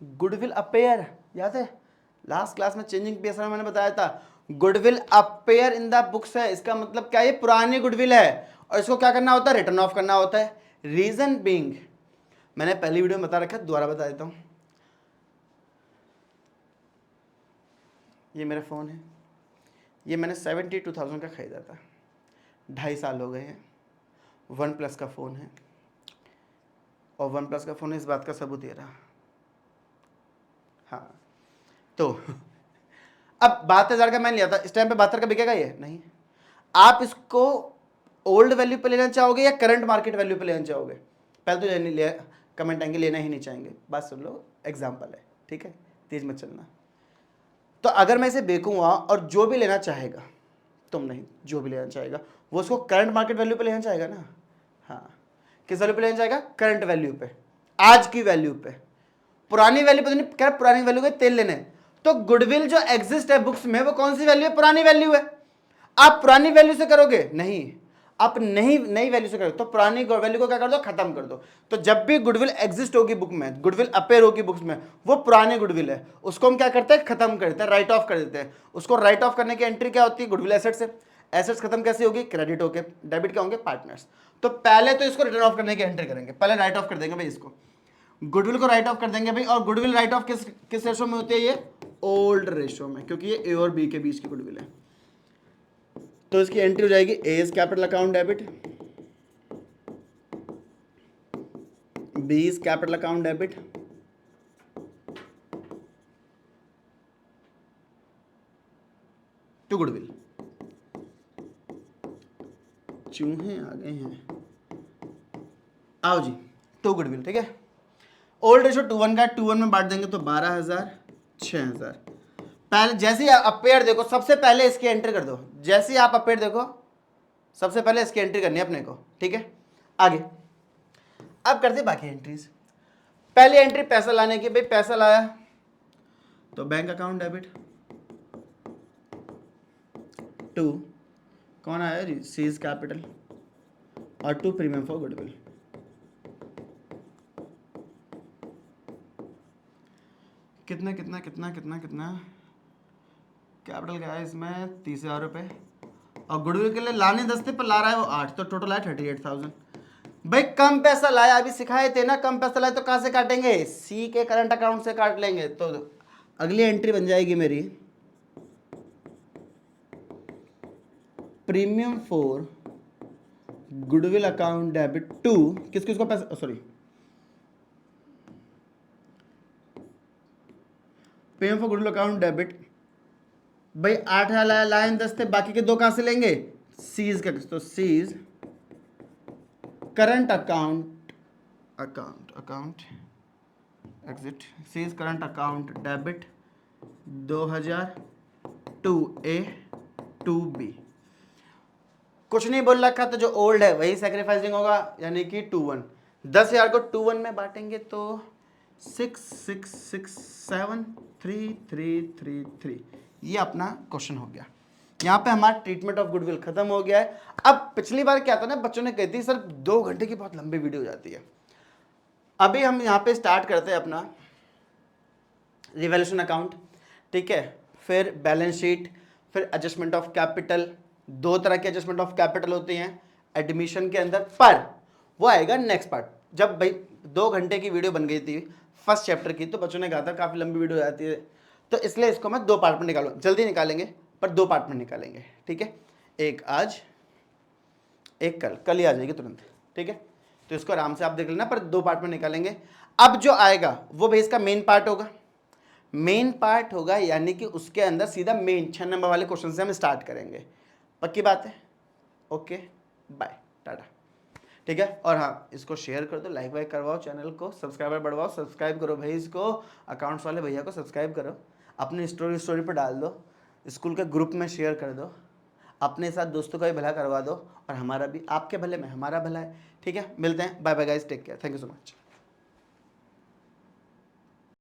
Goodwill appear, याद है लास्ट क्लास में चेंजिंग पीएस में मैंने बताया था, goodwill appear in the books है। इसका मतलब क्या? ये पुरानी गुडविल है और इसको क्या करना होता है? रिटर्न ऑफ करना होता है। रीजन बीइंग, मैंने पहली वीडियो में बता रखा है, दोबारा बता देता हूं। ये मेरा फोन है, ये मैंने 72,000 का खरीदा था, 2.5 साल हो गए हैं। OnePlus का फ़ोन है, और OnePlus का फ़ोन इस बात का सबूत दे रहा। हाँ, तो अब 72,000 का मैंने लिया था, इस टाइम पे 72 का बिकेगा ये? नहीं। आप इसको ओल्ड वैल्यू पे लेना चाहोगे या करंट मार्केट वैल्यू पे लेना चाहोगे? पहले तो लेने लिया, कमेंट आएंगे लेना ही नहीं चाहेंगे। बात सुन लो, एग्जाम्पल है, ठीक है, तेज मत चलना। तो अगर मैं इसे बेचूंगा और जो भी लेना चाहेगा, तुम नहीं, जो भी लेना चाहेगा वो उसको करंट मार्केट वैल्यू पे लेना चाहेगा ना। हाँ, किस वैल्यू पे लेना जाएगा? करंट वैल्यू पे, आज की वैल्यू पे। पुरानी वैल्यू पे तो नहीं कह रहा, पुरानी वैल्यू के तेल लेने। तो गुडविल जो एग्जिस्ट है बुक्स में वो कौन सी वैल्यू है? पुरानी वैल्यू है। आप पुरानी वैल्यू से करोगे? नहीं, आप नई वैल्यू से करोगे। तो पुरानी वैल्यू को क्या कर दो? खत्म कर दो। तो जब भी गुडविल एग्जिस्ट होगी बुक में, गुडविल अपेयर होगी बुक्स में, वो पुरानी गुडविल है, उसको हम क्या करते हैं? खत्म कर देते हैं, राइट ऑफ कर देते हैं। उसको राइट ऑफ करने की एंट्री क्या होती है? गुडविल एसेट से। एसेट्स खत्म कैसे होगी? क्रेडिट होके। डेबिट क्या होंगे? पार्टनर्स। तो पहले तो इसको रिटर्न ऑफ करने की एंट्री करेंगे, पहले राइट ऑफ कर देंगे भाई इसको, गुडविल को राइट ऑफ कर देंगे भाई। और गुडविल राइट ऑफ किस रेशो में होती है? ये ओल्ड रेशो में, क्योंकि ये ए और बी के बीच की गुडविल है। तो इसकी एंट्री हो जाएगी A is capital account debit, B is capital account debit, to goodwill. चूहे आ गए हैं, आओ जी, टू गुडविल। ठीक है, ओल्ड रेशो 2:1 का, 2:1 में बांट देंगे तो 12,000, 6,000। पहले जैसे ही अपेयर देखो, सबसे पहले इसकी एंट्री कर दो। जैसे ही आप अपेयर देखो, सबसे पहले इसकी एंट्री करनी है अपने को। ठीक है, आगे अब करते बाकी एंट्रीज। पहली एंट्री पैसा लाने की, भाई पैसा लाया तो बैंक अकाउंट डेबिट, टू कौन आया जी? सीज कैपिटल, और टू प्रीमियम फॉर गुडविल। कितना कितना कितना कितना कितना कैपिटल क्या है इसमें? 30,000 रुपये। और गुडविल के लिए लाने 10 थे, पर ला रहा है वो 8, तो टोटल है 38,000। भाई कम पैसा लाया, अभी सिखाए थे ना, कम पैसा लाया तो कहाँ से काटेंगे? सी के करंट अकाउंट से काट लेंगे। तो अगली एंट्री बन जाएगी मेरी premium for goodwill account debit to, किसको पैसा, sorry, premium for goodwill account debit. भाई 8,000 लाइन 10 थे, बाकी के 2 कहां से लेंगे? सीज का, तो C's current account exit, C's current account debit 2,000 2A 2B। कुछ नहीं बोल रखा, तो जो ओल्ड है वही सैक्रिफाइसिंग होगा, यानी कि 2:1। 10,000 को 2:1 में बांटेंगे तो 6 6 6 7 3 3 3 3। ये अपना क्वेश्चन हो गया। यहाँ पे हमारा ट्रीटमेंट ऑफ गुडविल खत्म हो गया है। अब पिछली बार क्या था ना, बच्चों ने कहती सर 2 घंटे की बहुत लंबी वीडियो हो जाती है। अभी हम यहाँ पे स्टार्ट करते हैं अपना रिवैल्यूएशन अकाउंट। ठीक है, फिर बैलेंस शीट, फिर एडजस्टमेंट ऑफ कैपिटल। 2 तरह के एडजस्टमेंट ऑफ कैपिटल होते हैं एडमिशन के अंदर, पर वो आएगा नेक्स्ट पार्ट। जब भाई 2 घंटे की वीडियो बन गई थी फर्स्ट चैप्टर की, तो बच्चों ने कहा था काफ़ी लंबी वीडियो हो जाती है, तो इसलिए इसको मैं 2 पार्ट में निकालूँ। जल्दी निकालेंगे पर 2 पार्ट में निकालेंगे। ठीक है, एक आज एक कल ही आ जाएगी तुरंत। ठीक है, तो इसको आराम से आप देख लेना, पर 2 पार्ट में निकालेंगे। अब जो आएगा वो भाई इसका मेन पार्ट होगा, मेन पार्ट होगा, यानी कि उसके अंदर सीधा मेन 6 नंबर वाले क्वेश्चन से हम स्टार्ट करेंगे। पक्की बात है? Okay, bye, tata. ठीक है, और हाँ, इसको शेयर कर दो, लाइक वाइक करवाओ, चैनल को सब्सक्राइबर बढ़वाओ, सब्सक्राइब करो भाई इसको, अकाउंट्स वाले भैया को सब्सक्राइब करो, अपनी स्टोरी पर डाल दो, स्कूल के ग्रुप में शेयर कर दो, अपने साथ दोस्तों का भी भला करवा दो, और हमारा भी, आपके भले में हमारा भला है। ठीक है, मिलते हैं, bye bye guys, take care, thank you so much.